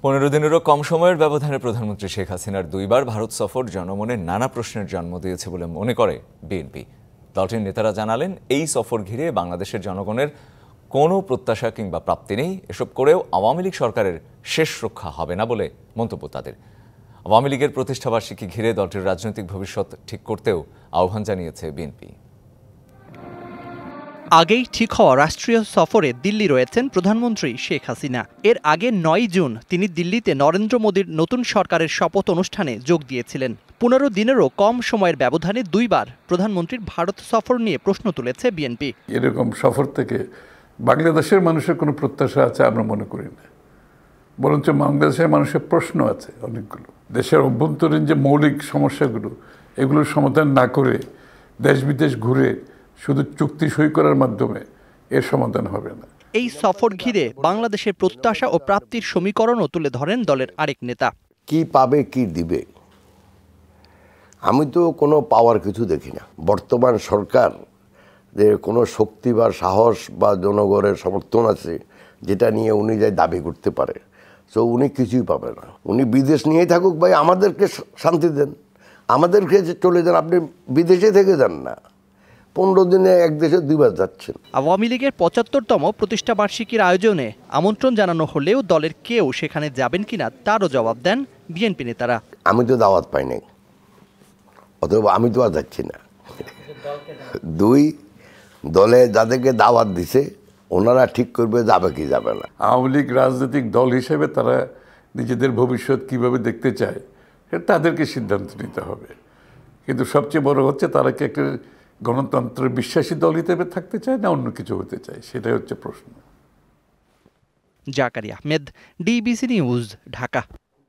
15 দিনেরও কম সময়ের ব্যবধানে প্রধানমন্ত্রী শেখ হাসিনার দুইবার ভারত সফর জনমনে নানা প্রশ্নের জন্ম দিয়েছে বলে মনে করে বিএনপি। দলটির নেতারা জানালেন, এই সফর ঘিরে বাংলাদেশের জনগণের কোনো প্রত্যাশা কিংবা প্রাপ্তি নেই। এসব করেও আওয়ামী লীগ সরকারের শেষ রক্ষা হবে না বলে মন্তব্য তাদের। আওয়ামী লীগের প্রতিষ্ঠাবার্ষিকী ঘিরে দলটির রাজনৈতিক ভবিষ্যৎ ঠিক করতেও আহ্বান জানিয়েছে বিএনপি। আগেই ঠিক হওয়া রাষ্ট্রীয় সফরে দিল্লি রয়েছেন প্রধানমন্ত্রী শেখ হাসিনা। এর আগে 9 জুন তিনি দিল্লিতে নরেন্দ্র মোদীর নতুন সরকারের শপথ অনুষ্ঠানে যোগ দিয়েছিলেন। 15 দিনেরও কম সময়ের ব্যবধানে দুইবার প্রধানমন্ত্রীর ভারত সফর নিয়ে প্রশ্ন তুলেছে বিএনপি। এরকম সফর থেকে বাংলাদেশের মানুষের কোনো প্রত্যাশা আছে আমরা মনে করি না, বরঞ্চ বাংলাদেশের মানুষের প্রশ্ন আছে অনেকগুলো। দেশের অভ্যন্তরীণ যে মৌলিক সমস্যাগুলো, এগুলোর সমাধান না করে দেশ বিদেশ ঘুরে শুধু চুক্তি সই করার মাধ্যমে এর সমাধান হবে না। এই সফর ঘিরে বাংলাদেশের প্রত্যাশা ও প্রাপ্তির সমীকরণও তুলে ধরেন দলের আরেক নেতা। কি পাবে কি দিবে, আমি তো কোনো পাওয়ার কিছু দেখি না। বর্তমান সরকার যে কোনো শক্তি বা সাহস বা জনগণের সমর্থন আছে যেটা নিয়ে উনি যাই দাবি করতে পারে, তো উনি কিছুই পাবে না। উনি বিদেশ নিয়েই থাকুক, ভাই আমাদেরকে শান্তি দেন, আমাদেরকে চলে যান, আপনি বিদেশে থেকে যান না। 15 দিনে এক দেশে দুইবার যাচ্ছেন। আওয়ামী লীগের 75তম প্রতিষ্ঠা বার্ষিকীর আয়োজনে আমন্ত্রণ জানানো হলেও দলের কেউ সেখানে যাবেন কিনা তারও জবাব দেন বিএনপি নেতারা। আমি তো দাওয়াত পাই নাই, অথবা আমি তো আর যাচ্ছি না। দুই দলে যাদেরকে দাওয়াত দিছে ওনারা ঠিক করবে যাবে কি যাবে না। আওয়ামী লীগ রাজনৈতিক দল হিসেবে তারা নিজেদের ভবিষ্যৎ কিভাবে দেখতে চায় এটা তাদেরকে সিদ্ধান্ত নিতে হবে। কিন্তু সবচেয়ে বড় হচ্ছে তারা কি একটা গণতন্ত্রের বিশ্বাসী দল হিসেবে থাকতে চায় না অন্য কিছু হতে চায়, সেটাই হচ্ছে প্রশ্ন। Zakaria Ahmed, DBC news, Dhaka.